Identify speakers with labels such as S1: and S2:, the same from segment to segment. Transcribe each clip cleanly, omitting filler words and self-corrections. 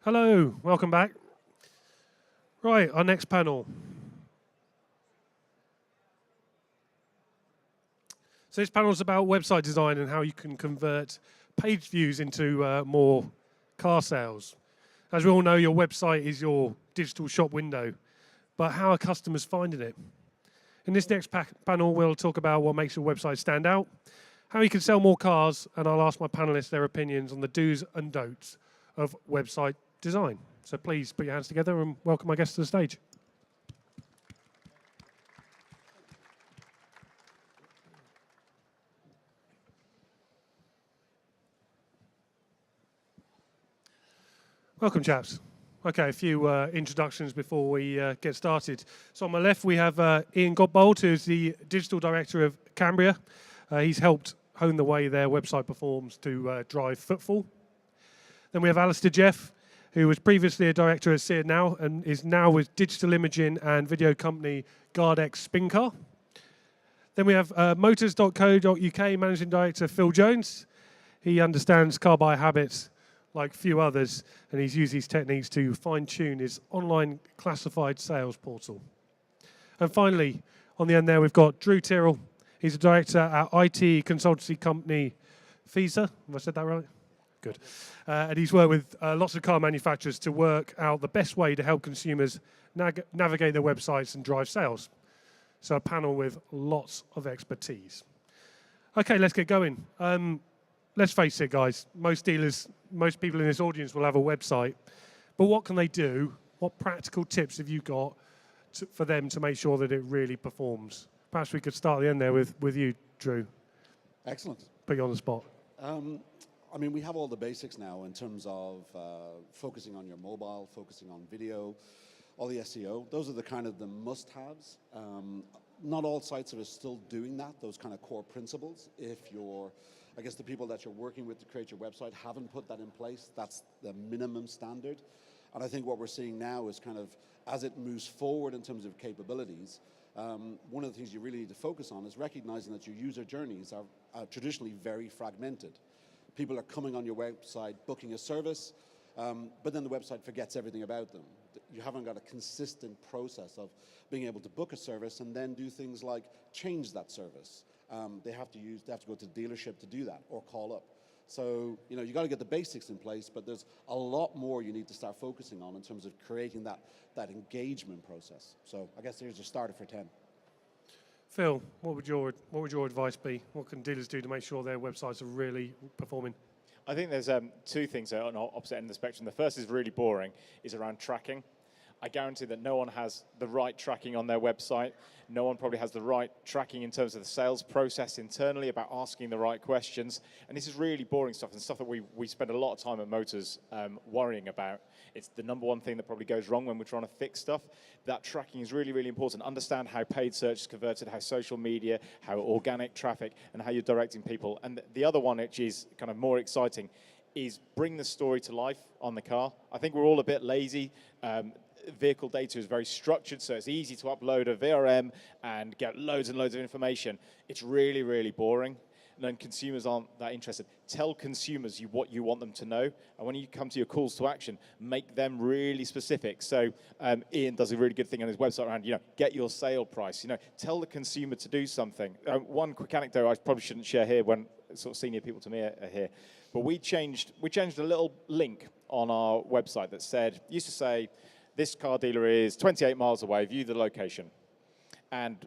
S1: Hello, welcome back. Right, our next panel. So this panel is about website design and how you can convert page views into more car sales. As we all know, your website is your digital shop window, but how are customers finding it? In this next panel, we'll talk about what makes your website stand out, how you can sell more cars, and I'll ask my panelists their opinions on the do's and don'ts of website design. So please put your hands together and welcome my guests to the stage. Welcome, chaps. Okay, a few introductions before we get started. So on my left, we have Ian Godbold, who's the digital director of Cambria. He's helped hone the way their website performs to drive footfall. Then we have Alistair Jeff, who was previously a director at SEER now and is now with digital imaging and video company GardX SpinCar. Then we have motors.co.uk managing director Phill Jones. He understands car buyer habits like few others, and he's used these techniques to fine-tune his online classified sales portal. And finally, on the end there, we've got Tyrrell. He's a director at IT consultancy company Feasa. Have I said that right? Good. And he's worked with lots of car manufacturers to work out the best way to help consumers navigate their websites and drive sales. So a panel with lots of expertise. Okay, let's get going. Let's face it, guys. Most people in this audience will have a website. But what can they do? What practical tips have you got for them to make sure that it really performs? Perhaps we could start at the end there with you, Drew.
S2: Excellent.
S1: Put you on the spot.
S2: I mean, we have all the basics now in terms of focusing on your mobile, focusing on video, all the SEO. Those are the kind of the must-haves. Not all sites are still doing that, those kind of core principles. If I guess the people that you're working with to create your website haven't put that in place, that's the minimum standard. And I think what we're seeing now is kind of, as it moves forward in terms of capabilities, one of the things you really need to focus on is recognizing that your user journeys are traditionally very fragmented. People are coming on your website, booking a service, but then the website forgets everything about them. You haven't got a consistent process of being able to book a service and then do things like change that service. They have to go to the dealership to do that or call up. So, you got to get the basics in place, but there's a lot more you need to start focusing on in terms of creating that engagement process. So I guess there's a starter for 10.
S1: Phill, what would your advice be? What can dealers do to make sure their websites are really performing?
S3: I think there's two things that are on the opposite end of the spectrum. The first is really boring, is around tracking. I guarantee that no one has the right tracking on their website. No one probably has the right tracking in terms of the sales process internally about asking the right questions. And this is really boring stuff and stuff that we spend a lot of time at Motors worrying about. It's the number one thing that probably goes wrong when we're trying to fix stuff. That tracking is really, really important. Understand how paid search is converted, how social media, how organic traffic, and how you're directing people. And the other one, which is kind of more exciting, is bring the story to life on the car. I think we're all a bit lazy. Vehicle data is very structured, so it's easy to upload a VRM and get loads and loads of information. It's really, really boring. And then consumers aren't that interested. Tell consumers what you want them to know. And when you come to your calls to action, make them really specific. So Ian does a really good thing on his website around, get your sale price. Tell the consumer to do something. One quick anecdote I probably shouldn't share here when sort of senior people to me are here. But we changed a little link on our website that used to say, this car dealer is 28 miles away, view the location. And,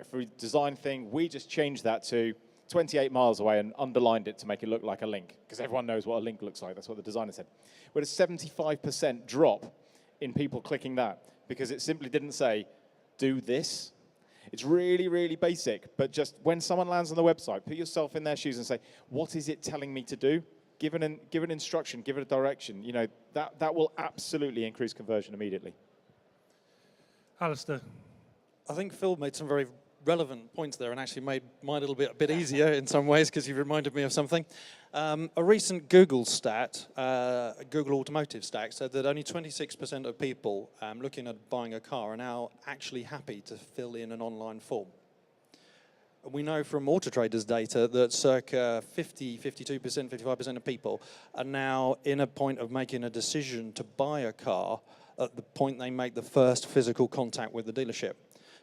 S3: for a design thing, we just changed that to 28 miles away and underlined it to make it look like a link, because everyone knows what a link looks like. That's what the designer said. We had a 75% drop in people clicking that, because it simply didn't say, do this. It's really, really basic, but just when someone lands on the website, put yourself in their shoes and say, what is it telling me to do? Give an instruction, give it a direction. That will absolutely increase conversion immediately.
S1: Alistair.
S4: I think Phill made some very relevant points there and actually made my little bit a bit easier in some ways because you reminded me of something. A recent Google stat, Google Automotive stat, said that only 26% of people looking at buying a car are now actually happy to fill in an online form. we know from Auto Trader's data that circa 52%, 55% of people are now in a point of making a decision to buy a car at the point they make the first physical contact with the dealership.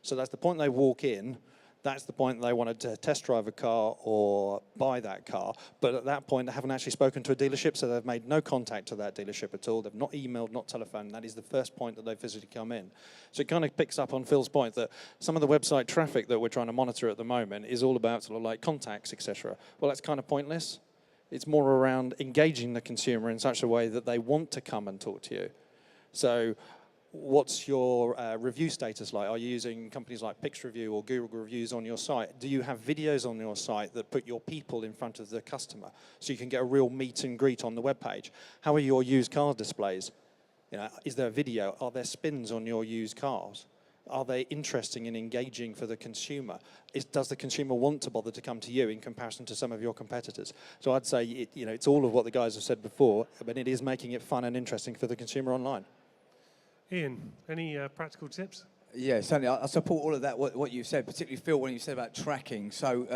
S4: So that's the point they walk in, that's the point they want to test drive a car or buy that car. But at that point, they haven't actually spoken to a dealership, so they've made no contact to that dealership at all. They've not emailed, not telephoned. That is the first point that they physically come in. So it kind of picks up on Phil's point that some of the website traffic that we're trying to monitor at the moment is all about sort of like contacts, etc. Well, that's kind of pointless. It's more around engaging the consumer in such a way that they want to come and talk to you. So what's your review status like? Are you using companies like PixReview or Google Reviews on your site? Do you have videos on your site that put your people in front of the customer so you can get a real meet and greet on the web page? How are your used car displays? You know, is there a video? Are there spins on your used cars? Are they interesting and engaging for the consumer? Does the consumer want to bother to come to you in comparison to some of your competitors? So I'd say it's all of what the guys have said before, but it is making it fun and interesting for the consumer online.
S1: Ian, any practical tips?
S5: Yeah, certainly. I support all of that, what you said, particularly Phil, when you said about tracking. So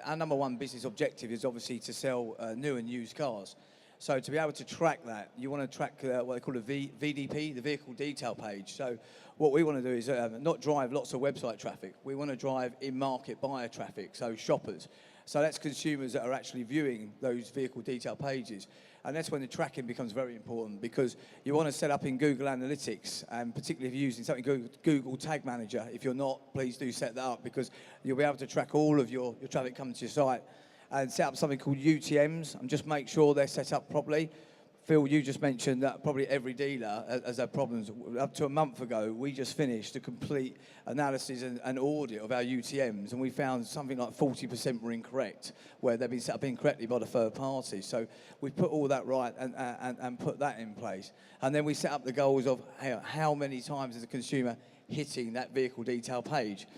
S5: our number one business objective is obviously to sell new and used cars. So to be able to track that, you want to track what they call a VDP, the vehicle detail page. So what we want to do is not drive lots of website traffic. We want to drive in-market buyer traffic, so shoppers. So that's consumers that are actually viewing those vehicle detail pages. And that's when the tracking becomes very important, because you want to set up in Google Analytics, and particularly if you're using something Google Tag Manager. If you're not, please do set that up, because you'll be able to track all of your traffic coming to your site, and set up something called UTMs and just make sure they're set up properly. Phil, you just mentioned that probably every dealer has had problems. Up to a month ago, we just finished a complete analysis and audit of our UTMs, and we found something like 40% were incorrect, where they've been set up incorrectly by the third party. So we put all that right and put that in place. And then we set up the goals of how many times is the consumer hitting that vehicle detail page.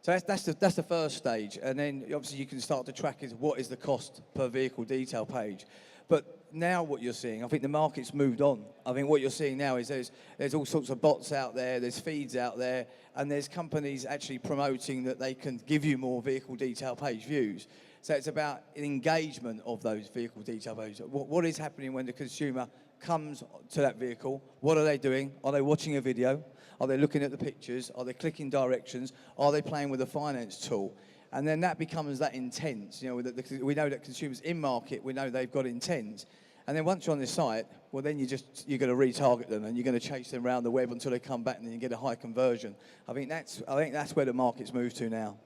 S5: So that's the first stage. And then obviously you can start to track is what is the cost per vehicle detail page. But now what you're seeing, I think the market's moved on. I think what you're seeing now is there's all sorts of bots out there, there's feeds out there, and there's companies actually promoting that they can give you more vehicle detail page views. So it's about engagement of those vehicle detail pages. What is happening when the consumer comes to that vehicle? What are they doing? Are they watching a video? Are they looking at the pictures? Are they clicking directions? Are they playing with a finance tool? And then that becomes that intent. You know, we know that consumers in market, we know they've got intent. And then once you're on the site, well, then you're going to retarget them, and you're going to chase them around the web until they come back, and then you get a high conversion. I think that's where the market's moved to now.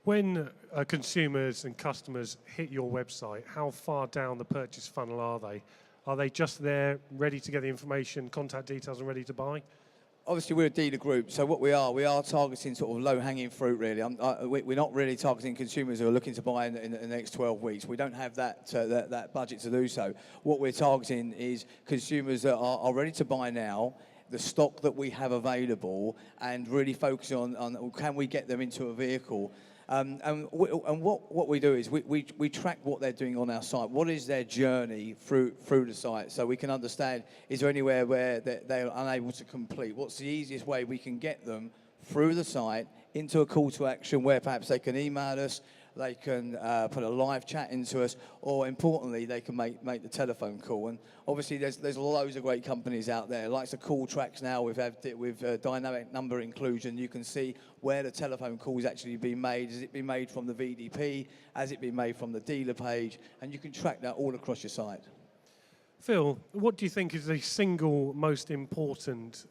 S1: When consumers and customers hit your website, how far down the purchase funnel are they? Are they just there, ready to get the information, contact details, and ready to buy?
S5: Obviously, we're a dealer group, so what we are targeting sort of low-hanging fruit, really. We're not really targeting consumers who are looking to buy in the next 12 weeks. We don't have that budget to do so. What we're targeting is consumers that are ready to buy now, the stock that we have available, and really focusing on can we get them into a vehicle. And what we do is we track what they're doing on our site. What is their journey through the site, so we can understand, is there anywhere where they're unable to complete? What's the easiest way we can get them through the site into a call to action where perhaps they can email us, they can put a live chat into us, or importantly, they can make the telephone call. And obviously, there's loads of great companies out there, like the call tracks now. With dynamic number inclusion, you can see where the telephone call is actually being made. Has it been made from the VDP? Has it been made from the dealer page? And you can track that all across your site.
S1: Phil, what do you think is the single most important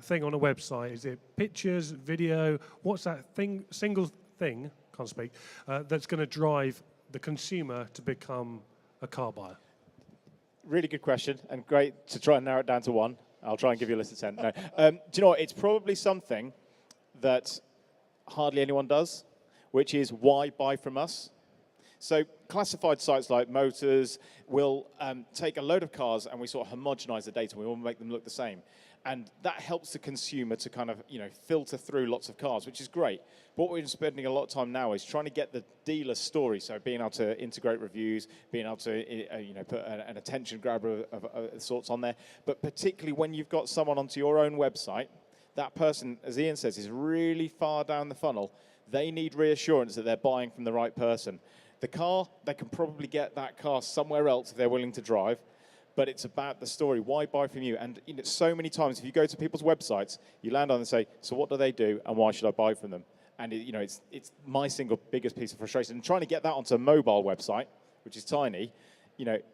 S1: thing on a website? Is it pictures, video? What's that single thing, can't speak, that's going to drive the consumer to become a car buyer?
S3: Really good question, and great to try and narrow it down to one. I'll try and give you a list of 10. No. Do you know what? It's probably something that hardly anyone does, which is why buy from us? So classified sites like Motors will take a load of cars, and we sort of homogenize the data. We want to make them look the same. And that helps the consumer to kind of, filter through lots of cars, which is great. But what we're spending a lot of time now is trying to get the dealer story. So being able to integrate reviews, being able to, put an attention grabber of sorts on there. But particularly when you've got someone onto your own website, that person, as Ian says, is really far down the funnel. They need reassurance that they're buying from the right person. The car, they can probably get that car somewhere else if they're willing to drive, but it's about the story. Why buy from you? And so many times, if you go to people's websites, you land on and say, so what do they do, and why should I buy from them? And it's my single biggest piece of frustration. And trying to get that onto a mobile website, which is tiny,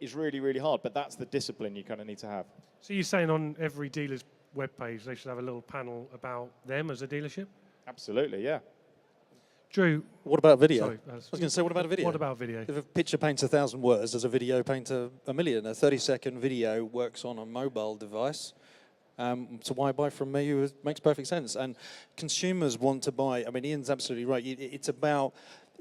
S3: is really, really hard. But that's the discipline you kind of need to have.
S1: So you're saying on every dealer's webpage they should have a little panel about them as a dealership?
S3: Absolutely, yeah.
S1: Drew,
S4: What about video?
S1: sorry,
S4: I was going to say, what about a video?
S1: what about video?
S4: If a picture paints 1,000 words, does a video paint a million? A 30-second video works on a mobile device. So why buy from me? It makes perfect sense. And consumers want to buy. I mean, Ian's absolutely right. It's about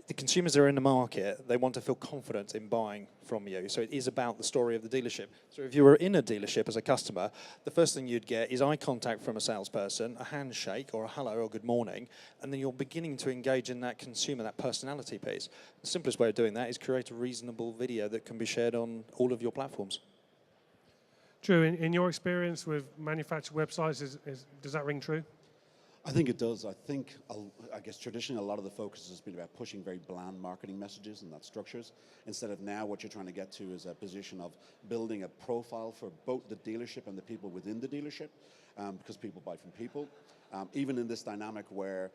S4: the consumers are in the market. They want to feel confident in buying from you. So it is about the story of the dealership. So if you were in a dealership as a customer, the first thing you'd get is eye contact from a salesperson, a handshake or a hello or good morning, and then you're beginning to engage in that consumer, that personality piece. The simplest way of doing that is create a reasonable video that can be shared on all of your platforms.
S1: Drew, in your experience with manufactured websites, does that ring true?
S2: I think it does. I guess traditionally a lot of the focus has been about pushing very bland marketing messages and that structures, instead of now what you're trying to get to is a position of building a profile for both the dealership and the people within the dealership, because people buy from people. Even in this dynamic where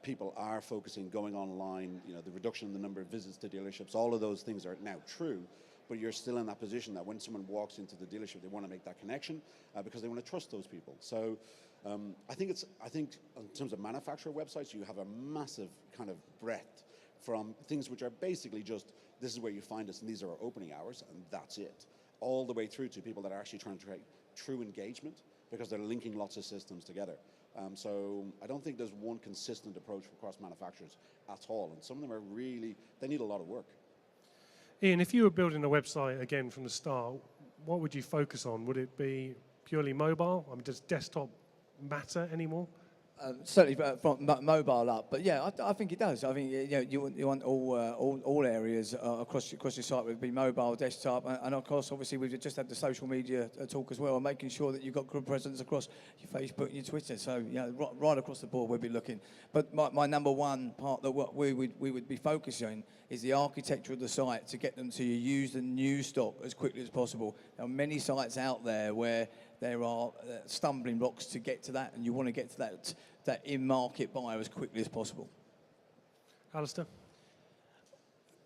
S2: people are focusing, going online, the reduction in the number of visits to dealerships, all of those things are now true. But you're still in that position that when someone walks into the dealership, they want to make that connection because they want to trust those people. So I think in terms of manufacturer websites, you have a massive kind of breadth from things which are basically just, this is where you find us and these are our opening hours and that's it, all the way through to people that are actually trying to create true engagement because they're linking lots of systems together. So I don't think there's one consistent approach across manufacturers at all. And some of them are really, they need a lot of work.
S1: Ian, if you were building a website again from the start, what would you focus on? Would it be purely mobile? I mean, does desktop matter anymore?
S5: Certainly from mobile up, but yeah, I think it does. I think you want all areas across your site would be mobile, desktop, and of course, obviously, we've just had the social media talk as well, and making sure that you've got good presence across your Facebook and your Twitter. So right across the board, we'll be looking. But my number one part that what we would be focusing on is the architecture of the site to get them to use the new stock as quickly as possible. There are many sites out there where there are stumbling blocks to get to that, and you want to get to that in-market buyer as quickly as possible.
S1: Alistair?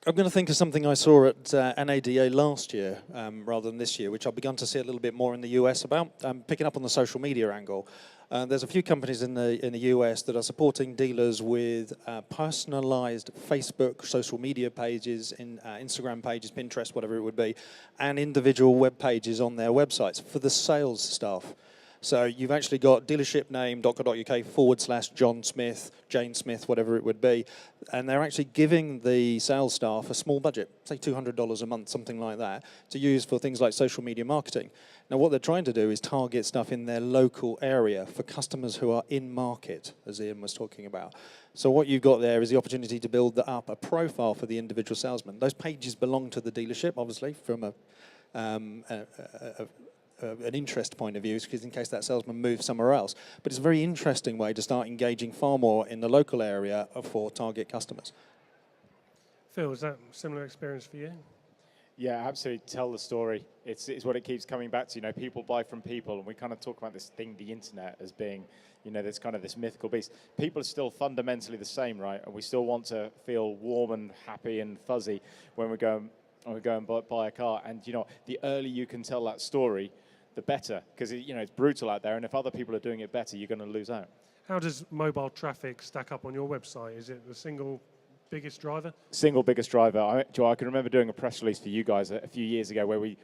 S4: I'm going to think of something I saw at NADA last year rather than this year, which I've begun to see a little bit more in the US about. Picking up on the social media angle. There's a few companies in the US that are supporting dealers with personalized Facebook social media pages, Instagram pages, Pinterest, whatever it would be, and individual web pages on their websites for the sales staff. So you've actually got dealership name.co.uk/John Smith, Jane Smith, whatever it would be, and they're actually giving the sales staff a small budget, say $200 a month, something like that, to use for things like social media marketing. Now what they're trying to do is target stuff in their local area for customers who are in market, as Ian was talking about. So what you've got there is the opportunity to build up a profile for the individual salesman. Those pages belong to the dealership, obviously, from an interest point of view, because in case that salesman moves somewhere else. But it's a very interesting way to start engaging far more in the local area for target customers.
S1: Phil, is that a similar experience for you?
S3: Yeah, absolutely. Tell the story. It's what it keeps coming back to. People buy from people, and we kind of talk about this thing, the internet, as being, there's kind of this mythical beast. People are still fundamentally the same, right? And we still want to feel warm and happy and fuzzy when we go and buy a car. And the earlier you can tell that story, the better, because it's brutal out there, and if other people are doing it better, you're going to lose out.
S1: How does mobile traffic stack up on your website? Is it the single biggest driver?
S3: Single biggest driver. I can remember doing a press release for you guys a few years ago where we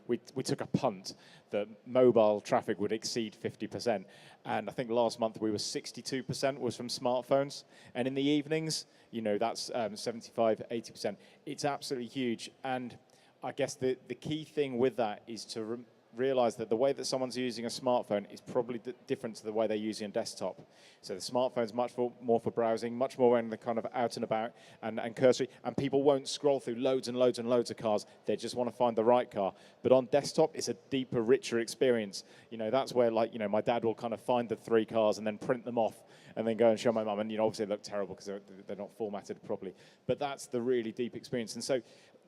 S3: took a punt that mobile traffic would exceed 50%, and I think last month we were 62% was from smartphones, and in the evenings, that's 75, 80%. It's absolutely huge, and I guess the key thing with that is to realize that the way that someone's using a smartphone is probably different to the way they're using a desktop. So the smartphone's much more for browsing, much more when they're kind of out and about and cursory, and people won't scroll through loads and loads and loads of cars. They just want to find the right car. But on desktop, it's a deeper, richer experience. You know, that's where, like, you know, my dad will kind of find the 3 cars and then print them off and then go and show my mum. And, you know, obviously they look terrible because they're not formatted properly. But that's the really deep experience. And so,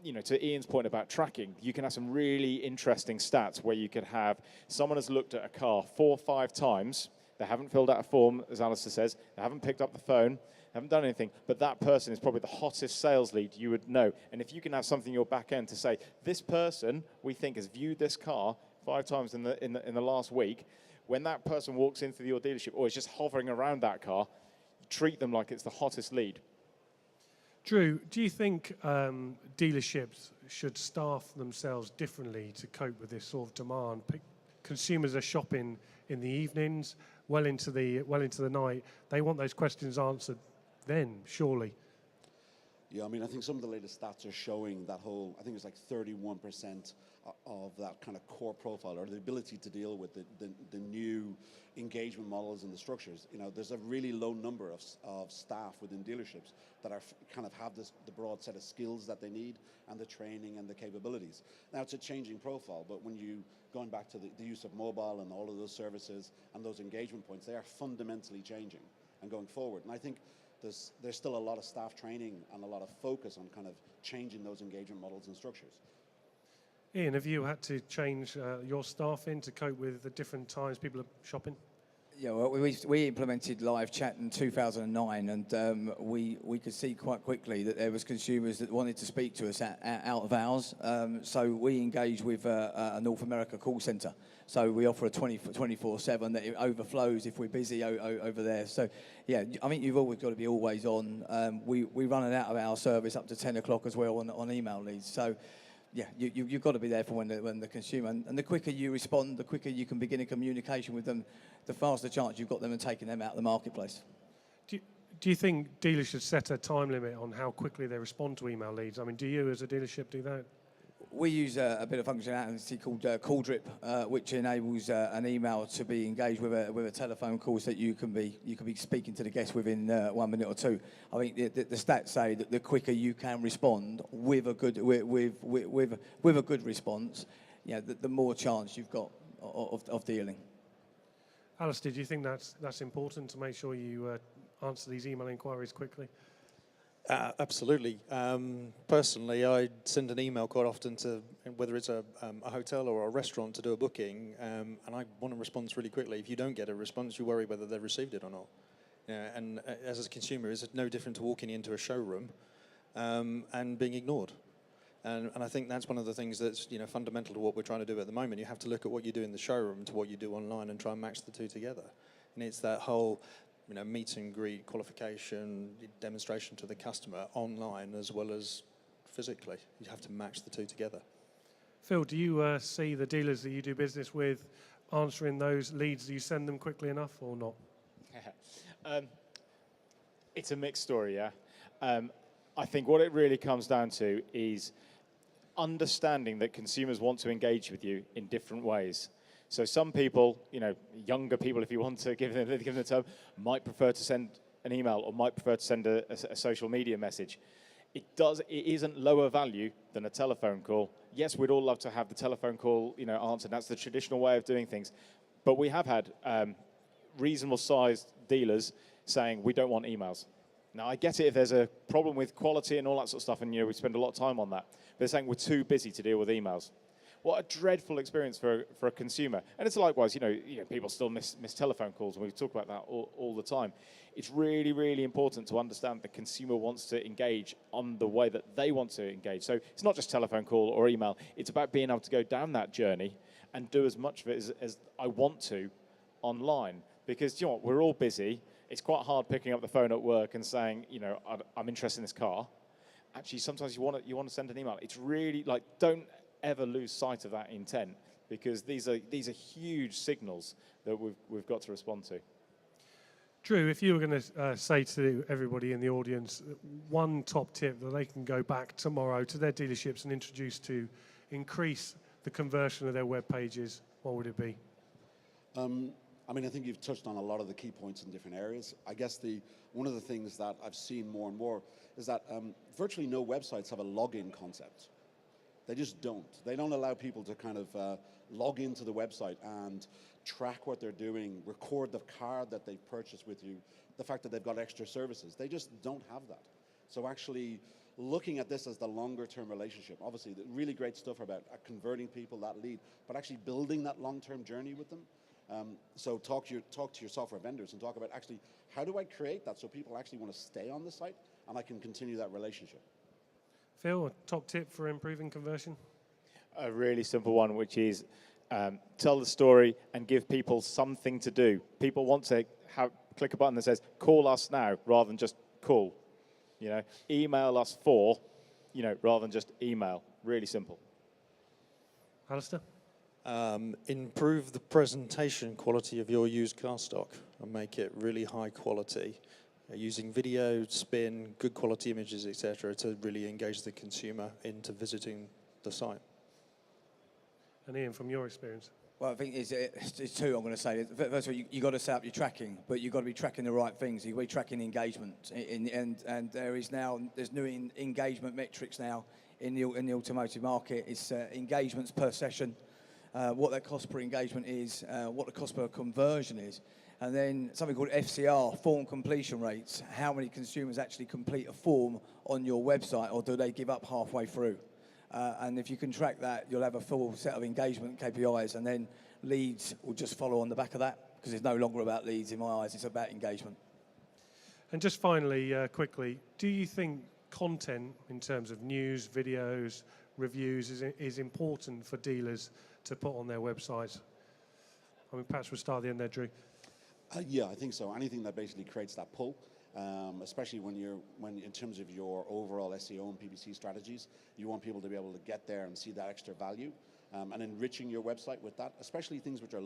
S3: you know, to Ian's point about tracking, you can have some really interesting stats where you could have someone has looked at a car 4 or 5 times. They haven't filled out a form, as Alistair says. They haven't picked up the phone. They haven't done anything. But that person is probably the hottest sales lead you would know. And if you can have something in your back end to say, this person we think has viewed this car 5 times in the last week, when that person walks into your dealership or is just hovering around that car, treat them like it's the hottest lead.
S1: Drew, do you think dealerships should staff themselves differently to cope with this sort of demand? Consumers are shopping in the evenings, well into the night. They want those questions answered then, surely.
S2: Yeah, I mean, I think some of the latest stats are showing that whole, I think it's like 31% of that kind of core profile, or the ability to deal with the new engagement models and the structures. You know, there's a really low number of staff within dealerships that are kind of have the broad set of skills that they need and the training and the capabilities. Now, it's a changing profile, but when you, going back to the use of mobile and all of those services and those engagement points, they are fundamentally changing and going forward. And I think there's still a lot of staff training and a lot of focus on kind of changing those engagement models and structures.
S1: Ian, have you had to change your staffing to cope with the different times people are shopping?
S5: Yeah, well, we implemented live chat in 2009, and we could see quite quickly that there was consumers that wanted to speak to us out of hours. So we engaged with a North America call centre. So we offer a 24/7 that it overflows if we're busy over there. So yeah, I mean, you've always got to be always on. We run an out of hour service up to 10 o'clock as well on email leads. So yeah, you've got to be there for when the consumer, and the quicker you respond, the quicker you can begin a communication with them, the faster chance you've got them and taking them out of the marketplace.
S1: Do you think dealers should set a time limit on how quickly they respond to email leads? I mean, do you as a dealership do that?
S5: We use a bit of functionality called Call Drip, which enables an email to be engaged with a telephone call, so that you can be speaking to the guest within 1 minute or 2. I think the stats say that the quicker you can respond with a good with a good response, you know, the more chance you've got of dealing.
S1: Alistair, do you think that's important to make sure you answer these email inquiries quickly?
S4: Absolutely. Personally, I send an email quite often to whether it's a hotel or a restaurant to do a booking, and I want a response really quickly. If you don't get a response, you worry whether they've received it or not. And as a consumer, it's no different to walking into a showroom and being ignored. And I think that's one of the things that's, you know, fundamental to what we're trying to do at the moment. You have to look at what you do in the showroom to what you do online and try and match the two together. And it's that whole, you know, meet and greet, qualification, demonstration to the customer online as well as physically. You have to match the two together.
S1: Phill, do you see the dealers that you do business with answering those leads? Do you send them quickly enough or not?
S3: It's a mixed story, yeah. I think what it really comes down to is understanding that consumers want to engage with you in different ways. So some people, you know, younger people, if you want to give them the term, might prefer to send an email or might prefer to send a social media message. It isn't lower value than a telephone call. Yes, we'd all love to have the telephone call, you know, answered. That's the traditional way of doing things. But we have had reasonable sized dealers saying we don't want emails. Now, I get it if there's a problem with quality and all that sort of stuff, and, you know, we spend a lot of time on that. But they're saying we're too busy to deal with emails. What a dreadful experience for a consumer. And it's likewise, you know, people still miss telephone calls, and we talk about that all the time. It's really, really important to understand the consumer wants to engage on the way that they want to engage. So it's not just telephone call or email. It's about being able to go down that journey and do as much of it as I want to online. Because, you know what, we're all busy. It's quite hard picking up the phone at work and saying, you know, I'm interested in this car. Actually, sometimes you want to send an email. It's really like, don't ever lose sight of that intent, because these are huge signals that we've got to respond to.
S1: Drew, if you were going to say to everybody in the audience one top tip that they can go back tomorrow to their dealerships and introduce to increase the conversion of their web pages, what would it be?
S2: I mean, I think you've touched on a lot of the key points in different areas. I guess one of the things that I've seen more and more is that virtually no websites have a login concept. They just don't. They don't allow people to kind of log into the website and track what they're doing, record the card that they've purchased with you, the fact that they've got extra services. They just don't have that. So actually looking at this as the longer term relationship, obviously the really great stuff about converting people, that lead, but actually building that long-term journey with them. So talk to your software vendors and talk about actually how do I create that so people actually want to stay on the site and I can continue that relationship.
S1: Phill, a top tip for improving conversion?
S3: A really simple one, which is tell the story and give people something to do. People want to click a button that says, call us now, rather than just call. You know, email us for, you know, rather than just email. Really simple.
S1: Alistair?
S4: Improve the presentation quality of your used car stock and make it really high quality. Using video, spin, good quality images, etc., to really engage the consumer into visiting the site.
S1: And Ian, from your experience?
S5: Well, I think it's two I'm going to say. First of all, you've got to set up your tracking, but you've got to be tracking the right things. You've got to be tracking engagement. And there's new engagement metrics now in the automotive market. It's engagements per session, what their cost per engagement is, what the cost per conversion is, and then something called FCR, form completion rates. How many consumers actually complete a form on your website, or do they give up halfway through? And if you can track that, you'll have a full set of engagement KPIs, and then leads will just follow on the back of that, because it's no longer about leads in my eyes, it's about engagement.
S1: And just finally, quickly, do you think content in terms of news, videos, reviews is important for dealers to put on their websites? I mean, perhaps we'll start at the end there, Drew.
S2: Yeah, I think so. Anything that basically creates that pull, especially when in terms of your overall SEO and PPC strategies, you want people to be able to get there and see that extra value, and enriching your website with that, especially things which are,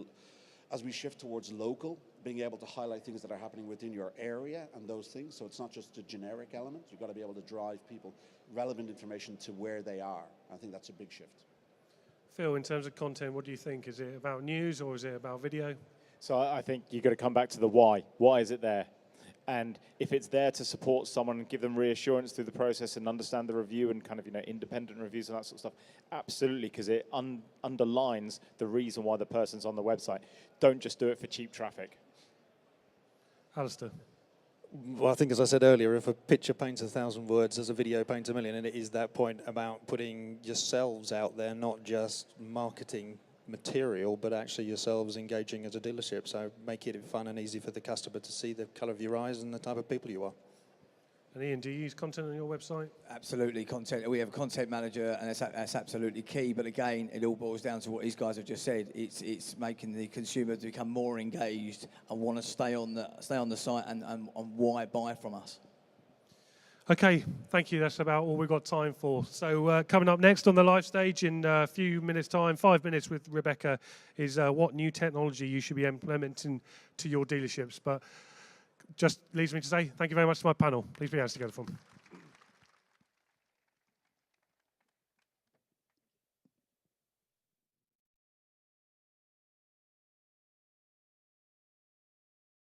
S2: as we shift towards local, being able to highlight things that are happening within your area and those things. So it's not just a generic element. You've got to be able to drive people relevant information to where they are. I think that's a big shift.
S1: Phill, in terms of content, what do you think? Is it about news or is it about video?
S3: So I think you've got to come back to the why. Why is it there? And if it's there to support someone and give them reassurance through the process and understand the review and kind of, you know, independent reviews and that sort of stuff, absolutely, because it underlines the reason why the person's on the website. Don't just do it for cheap traffic.
S1: Alistair?
S4: Well, I think, as I said earlier, if a picture paints 1,000 words, as a video paints 1,000,000, and it is that point about putting yourselves out there, not just marketing material, but actually yourselves engaging as a dealership. So make it fun and easy for the customer to see the colour of your eyes and the type of people you are.
S1: And Ian, do you use content on your website?
S5: Absolutely, content. We have a content manager, and that's absolutely key. But again, it all boils down to what these guys have just said. It's making the consumer become more engaged and want to stay on the site and why buy from us.
S1: Okay, thank you. That's about all we've got time for. So coming up next on the live stage in a few minutes' time, 5 minutes with Rebecca, is what new technology you should be implementing to your dealerships. But just leaves me to say thank you very much to my panel. Please be hands together for them.